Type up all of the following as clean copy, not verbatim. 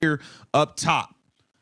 here up top.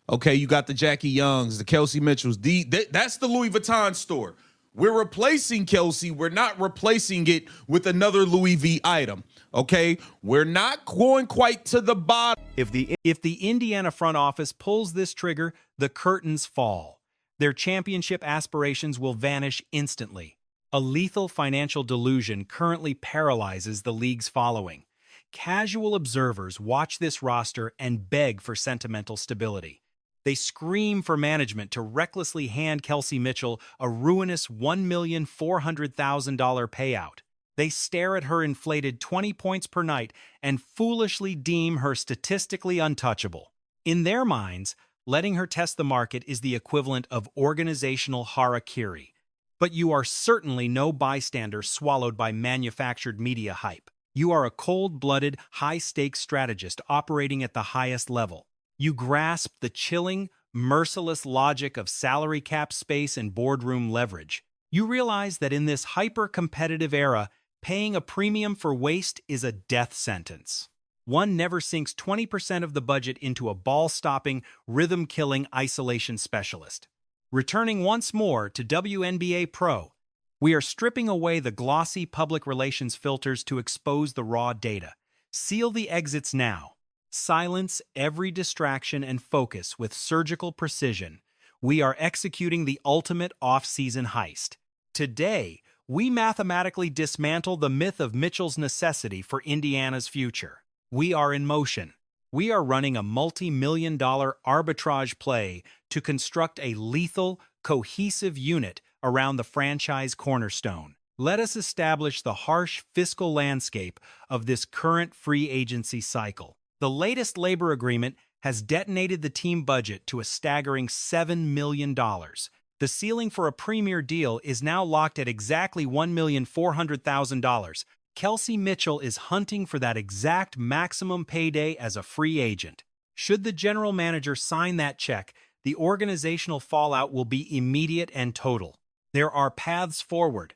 Okay, you got the Jackie Youngs, the Kelsey Mitchells. That's the Louis Vuitton store. We're replacing Kelsey. We're not replacing it with another Louis V item. Okay, we're not going quite to the bottom. If the Indiana front office pulls this trigger, the curtains fall. Their championship aspirations will vanish instantly. A lethal financial delusion currently paralyzes the league's following. Casual observers watch this roster and beg for sentimental stability. They scream for management to recklessly hand Kelsey Mitchell a ruinous $1,400,000 payout. They stare at her inflated 20 points per night and foolishly deem her statistically untouchable. In their minds, letting her test the market is the equivalent of organizational harakiri. But you are certainly no bystander swallowed by manufactured media hype. You are a cold-blooded, high-stakes strategist operating at the highest level. You grasp the chilling, merciless logic of salary cap space and boardroom leverage. You realize that in this hyper-competitive era, paying a premium for waste is a death sentence. One never sinks 20% of the budget into a ball-stopping, rhythm-killing isolation specialist. Returning once more to WNBA Pro, we are stripping away the glossy public relations filters to expose the raw data. Seal the exits now. Silence every distraction and focus with surgical precision. We are executing the ultimate off-season heist. Today, we mathematically dismantle the myth of Mitchell's necessity for Indiana's future. We are in motion. We are running a multi-million-dollar arbitrage play to construct a lethal, cohesive unit around the franchise cornerstone. Let us establish the harsh fiscal landscape of this current free agency cycle. The latest labor agreement has detonated the team budget to a staggering $7 million. The ceiling for a premier deal is now locked at exactly $1,400,000. Kelsey Mitchell is hunting for that exact maximum payday as a free agent. Should the general manager sign that check, the organizational fallout will be immediate and total. There are paths forward.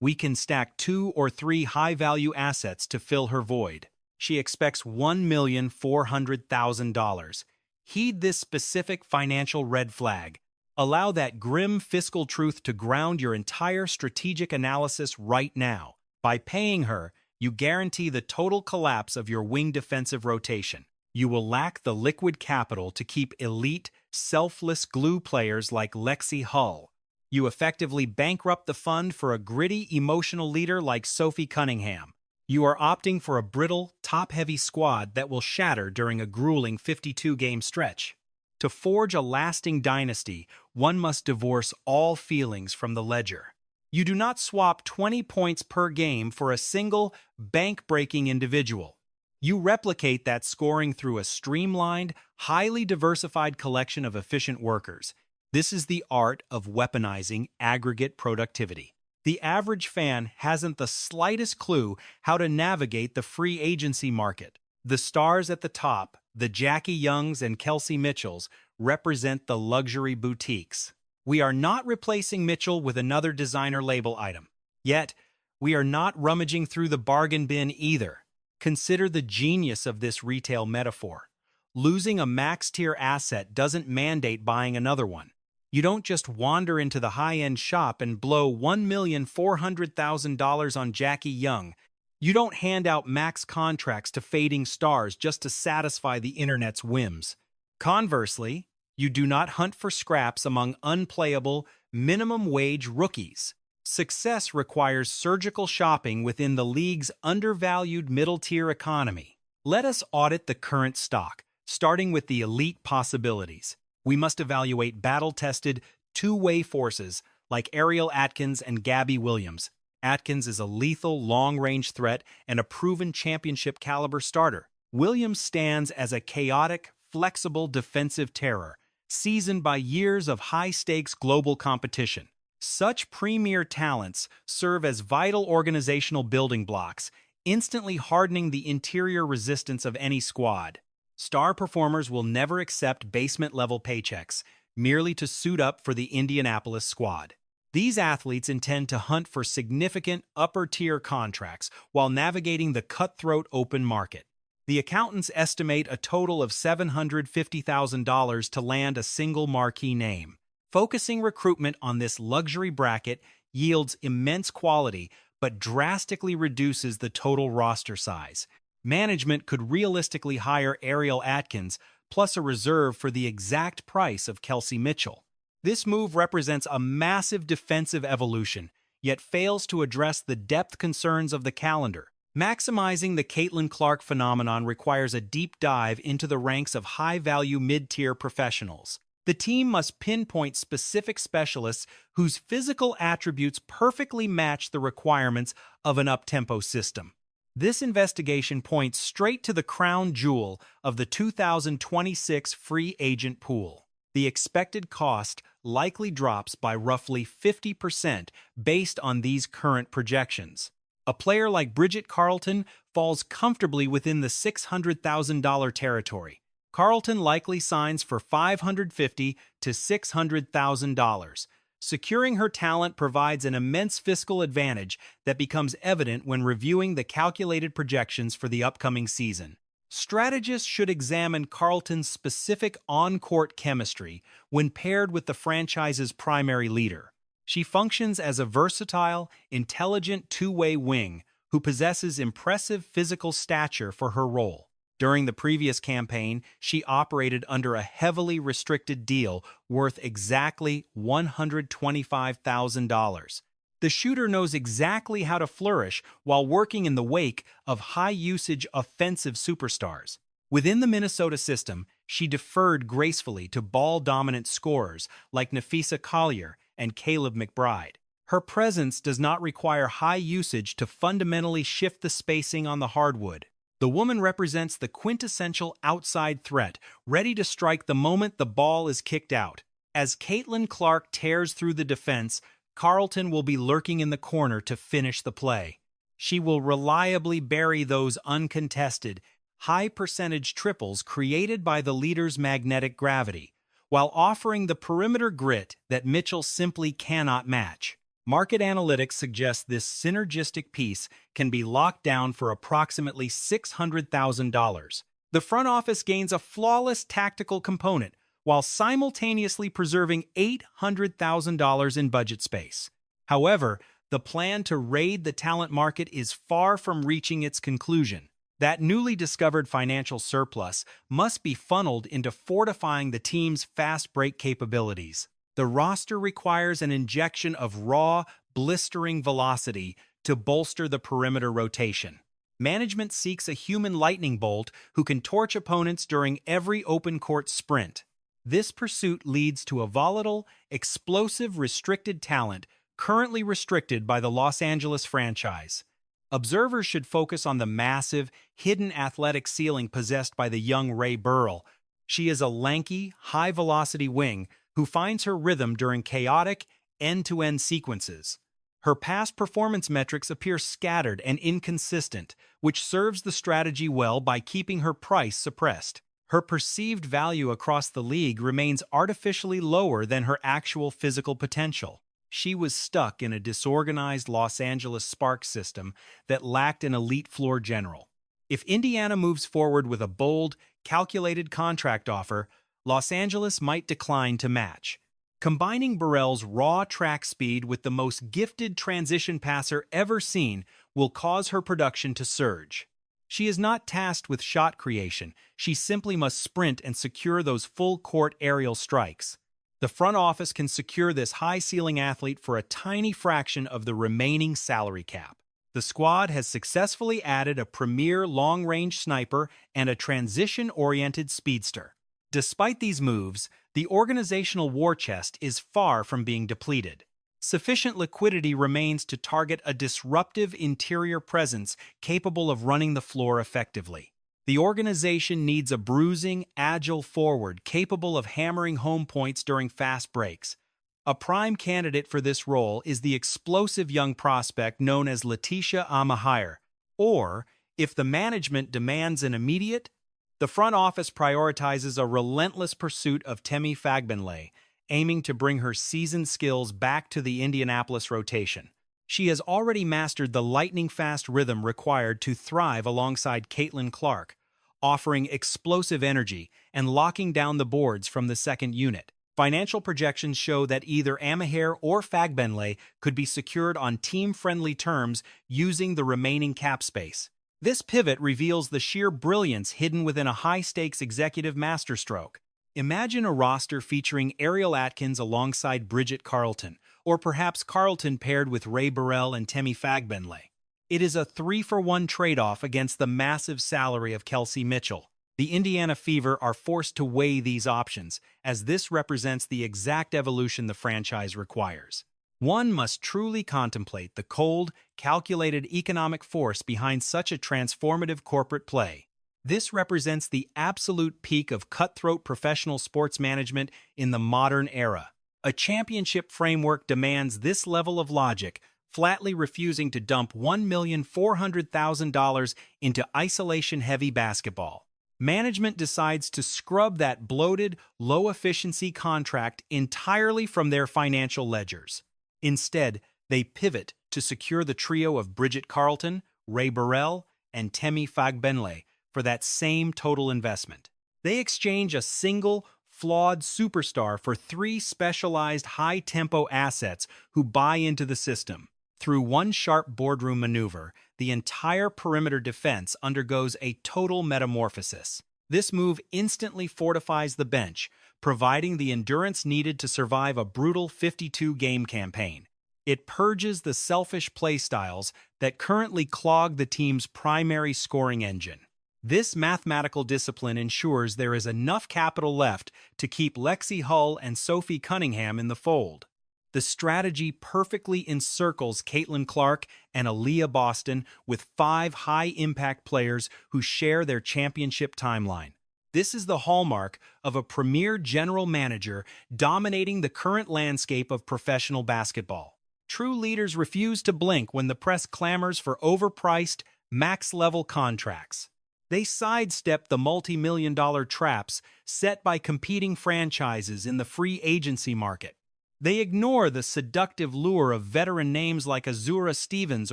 We can stack 2 or 3 high-value assets to fill her void. She expects $1,400,000. Heed this specific financial red flag. Allow that grim fiscal truth to ground your entire strategic analysis right now. By paying her, you guarantee the total collapse of your wing defensive rotation. You will lack the liquid capital to keep elite, selfless glue players like Lexi Hull. You effectively bankrupt the fund for a gritty, emotional leader like Sophie Cunningham. You are opting for a brittle, top-heavy squad that will shatter during a grueling 52-game stretch. To forge a lasting dynasty, one must divorce all feelings from the ledger. You do not swap 20 points per game for a single, bank-breaking individual. You replicate that scoring through a streamlined, highly diversified collection of efficient workers. This is the art of weaponizing aggregate productivity. The average fan hasn't the slightest clue how to navigate the free agency market. The stars at the top, the Jackie Youngs and Kelsey Mitchells, represent the luxury boutiques. We are not replacing Mitchell with another designer label item. Yet, we are not rummaging through the bargain bin either. Consider the genius of this retail metaphor. Losing a max-tier asset doesn't mandate buying another one. You don't just wander into the high-end shop and blow $1,400,000 on Jackie Young. You don't hand out max contracts to fading stars just to satisfy the internet's whims. Conversely, you do not hunt for scraps among unplayable, minimum-wage rookies. Success requires surgical shopping within the league's undervalued middle-tier economy. Let us audit the current stock, starting with the elite possibilities. We must evaluate battle-tested, two-way forces like Ariel Atkins and Gabby Williams. Atkins is a lethal long-range threat and a proven championship-caliber starter. Williams stands as a chaotic, flexible defensive terror, seasoned by years of high-stakes global competition. Such premier talents serve as vital organizational building blocks, instantly hardening the interior resistance of any squad. Star performers will never accept basement-level paychecks, merely to suit up for the Indianapolis squad. These athletes intend to hunt for significant upper-tier contracts while navigating the cutthroat open market. The accountants estimate a total of $750,000 to land a single marquee name. Focusing recruitment on this luxury bracket yields immense quality but drastically reduces the total roster size. Management could realistically hire Ariel Atkins plus a reserve for the exact price of Kelsey Mitchell. This move represents a massive defensive evolution, yet fails to address the depth concerns of the calendar. Maximizing the Caitlin Clark phenomenon requires a deep dive into the ranks of high-value mid-tier professionals. The team must pinpoint specific specialists whose physical attributes perfectly match the requirements of an up-tempo system. This investigation points straight to the crown jewel of the 2026 free agent pool. The expected cost likely drops by roughly 50% based on these current projections. A player like Bridget Carleton falls comfortably within the $600,000 territory. Carleton likely signs for $550,000 to $600,000. Securing her talent provides an immense fiscal advantage that becomes evident when reviewing the calculated projections for the upcoming season. Strategists should examine Carleton's specific on-court chemistry when paired with the franchise's primary leader. She functions as a versatile, intelligent two-way wing who possesses impressive physical stature for her role. During the previous campaign, she operated under a heavily restricted deal worth exactly $125,000. The shooter knows exactly how to flourish while working in the wake of high-usage offensive superstars. Within the Minnesota system, she deferred gracefully to ball-dominant scorers like Nafisa Collier and Caleb McBride. Her presence does not require high usage to fundamentally shift the spacing on the hardwood. The woman represents the quintessential outside threat, ready to strike the moment the ball is kicked out. As Caitlin Clark tears through the defense, Carleton will be lurking in the corner to finish the play. She will reliably bury those uncontested, high-percentage triples created by the leader's magnetic gravity, while offering the perimeter grit that Mitchell simply cannot match. Market analytics suggests this synergistic piece can be locked down for approximately $600,000. The front office gains a flawless tactical component while simultaneously preserving $800,000 in budget space. However, the plan to raid the talent market is far from reaching its conclusion. That newly discovered financial surplus must be funneled into fortifying the team's fast break capabilities. The roster requires an injection of raw, blistering velocity to bolster the perimeter rotation. Management seeks a human lightning bolt who can torch opponents during every open-court sprint. This pursuit leads to a volatile, explosive, restricted talent currently restricted by the Los Angeles franchise. Observers should focus on the massive, hidden athletic ceiling possessed by the young Ray Burrell. She is a lanky, high-velocity wing who finds her rhythm during chaotic, end-to-end sequences. Her past performance metrics appear scattered and inconsistent, which serves the strategy well by keeping her price suppressed. Her perceived value across the league remains artificially lower than her actual physical potential. She was stuck in a disorganized Los Angeles Sparks system that lacked an elite floor general. If Indiana moves forward with a bold, calculated contract offer, Los Angeles might decline to match. Combining Burrell's raw track speed with the most gifted transition passer ever seen will cause her production to surge. She is not tasked with shot creation. She simply must sprint and secure those full-court aerial strikes. The front office can secure this high-ceiling athlete for a tiny fraction of the remaining salary cap. The squad has successfully added a premier long-range sniper and a transition-oriented speedster. Despite these moves, the organizational war chest is far from being depleted. Sufficient liquidity remains to target a disruptive interior presence capable of running the floor effectively. The organization needs a bruising, agile forward capable of hammering home points during fast breaks. A prime candidate for this role is the explosive young prospect known as Letitia Amahire, or, if the management demands an immediate, the front office prioritizes a relentless pursuit of Temi Fagbenlay, aiming to bring her seasoned skills back to the Indianapolis rotation. She has already mastered the lightning-fast rhythm required to thrive alongside Caitlin Clark, offering explosive energy and locking down the boards from the second unit. Financial projections show that either Amaher or Fagbenle could be secured on team-friendly terms using the remaining cap space. This pivot reveals the sheer brilliance hidden within a high-stakes executive masterstroke. Imagine a roster featuring Ariel Atkins alongside Bridget Carleton, or perhaps Carleton paired with Ray Burrell and Temi Fagbenle. It is a 3-for-1 trade-off against the massive salary of Kelsey Mitchell. The Indiana Fever are forced to weigh these options, as this represents the exact evolution the franchise requires. One must truly contemplate the cold, calculated economic force behind such a transformative corporate play. This represents the absolute peak of cutthroat professional sports management in the modern era. A championship framework demands this level of logic, flatly refusing to dump $1,400,000 into isolation-heavy basketball. Management decides to scrub that bloated, low-efficiency contract entirely from their financial ledgers. Instead, they pivot to secure the trio of Bridget Carleton, Ray Burrell, and Temi Fagbenle for that same total investment. They exchange a single, flawed superstar for 3 specialized high-tempo assets who buy into the system. Through one sharp boardroom maneuver, the entire perimeter defense undergoes a total metamorphosis. This move instantly fortifies the bench, providing the endurance needed to survive a brutal 52-game campaign. It purges the selfish playstyles that currently clog the team's primary scoring engine. This mathematical discipline ensures there is enough capital left to keep Lexi Hull and Sophie Cunningham in the fold. The strategy perfectly encircles Caitlin Clark and Aaliyah Boston with 5 high-impact players who share their championship timeline. This is the hallmark of a premier general manager dominating the current landscape of professional basketball. True leaders refuse to blink when the press clamors for overpriced, max-level contracts. They sidestep the multi-million-dollar traps set by competing franchises in the free agency market. They ignore the seductive lure of veteran names like Azura Stevens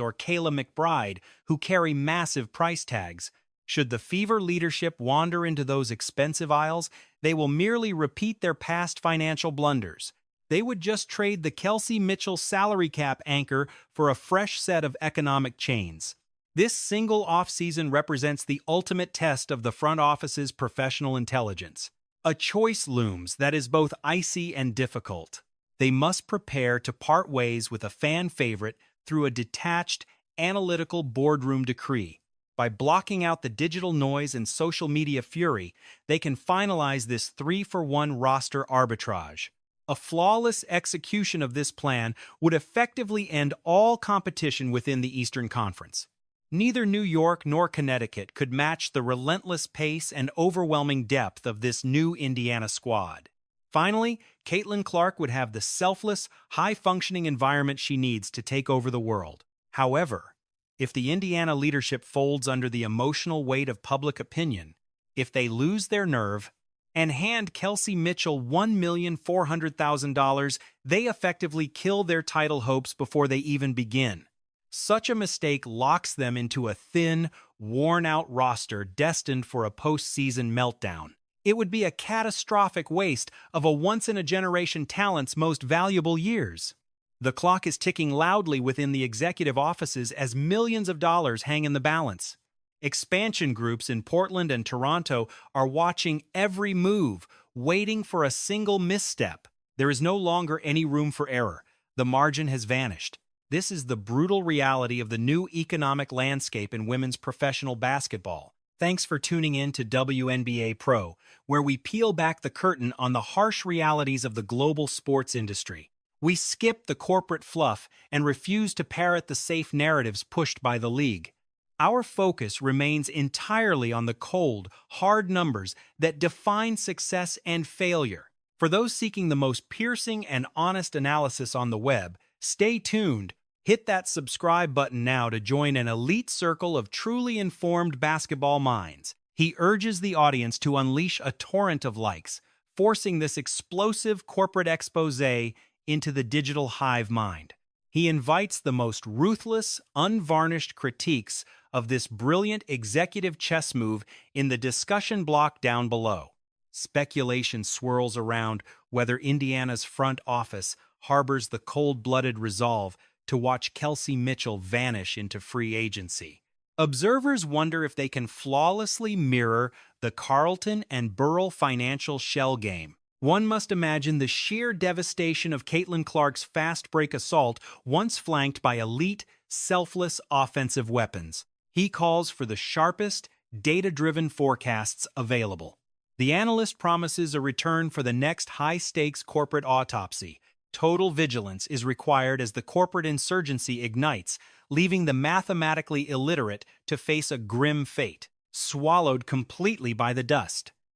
or Kayla McBride, who carry massive price tags. Should the Fever leadership wander into those expensive aisles, they will merely repeat their past financial blunders. They would just trade the Kelsey Mitchell salary cap anchor for a fresh set of economic chains. This single offseason represents the ultimate test of the front office's professional intelligence. A choice looms that is both icy and difficult. They must prepare to part ways with a fan favorite through a detached, analytical boardroom decree. By blocking out the digital noise and social media fury, they can finalize this 3-for-1 roster arbitrage. A flawless execution of this plan would effectively end all competition within the Eastern Conference. Neither New York nor Connecticut could match the relentless pace and overwhelming depth of this new Indiana squad. Finally, Caitlin Clark would have the selfless, high-functioning environment she needs to take over the world. However, if the Indiana leadership folds under the emotional weight of public opinion, if they lose their nerve, and hand Kelsey Mitchell $1,400,000, they effectively kill their title hopes before they even begin. Such a mistake locks them into a thin, worn-out roster destined for a postseason meltdown. It would be a catastrophic waste of a once-in-a-generation talent's most valuable years. The clock is ticking loudly within the executive offices as millions of dollars hang in the balance. Expansion groups in Portland and Toronto are watching every move, waiting for a single misstep. There is no longer any room for error. The margin has vanished. This is the brutal reality of the new economic landscape in women's professional basketball. Thanks for tuning in to WNBA Pro, where we peel back the curtain on the harsh realities of the global sports industry. We skip the corporate fluff and refuse to parrot the safe narratives pushed by the league. Our focus remains entirely on the cold, hard numbers that define success and failure. For those seeking the most piercing and honest analysis on the web, stay tuned. Hit that subscribe button now to join an elite circle of truly informed basketball minds. He urges the audience to unleash a torrent of likes, forcing this explosive corporate exposé into the digital hive mind. He invites the most ruthless, unvarnished critiques of this brilliant executive chess move in the discussion block down below. Speculation swirls around whether Indiana's front office harbors the cold-blooded resolve to watch Kelsey Mitchell vanish into free agency. Observers wonder if they can flawlessly mirror the Carlton and Burrell financial shell game. One must imagine the sheer devastation of Caitlin Clark's fast break assault once flanked by elite, selfless offensive weapons. He calls for the sharpest, data-driven forecasts available. The analyst promises a return for the next high-stakes corporate autopsy. Total vigilance is required as the corporate insurgency ignites, leaving the mathematically illiterate to face a grim fate, swallowed completely by the dust.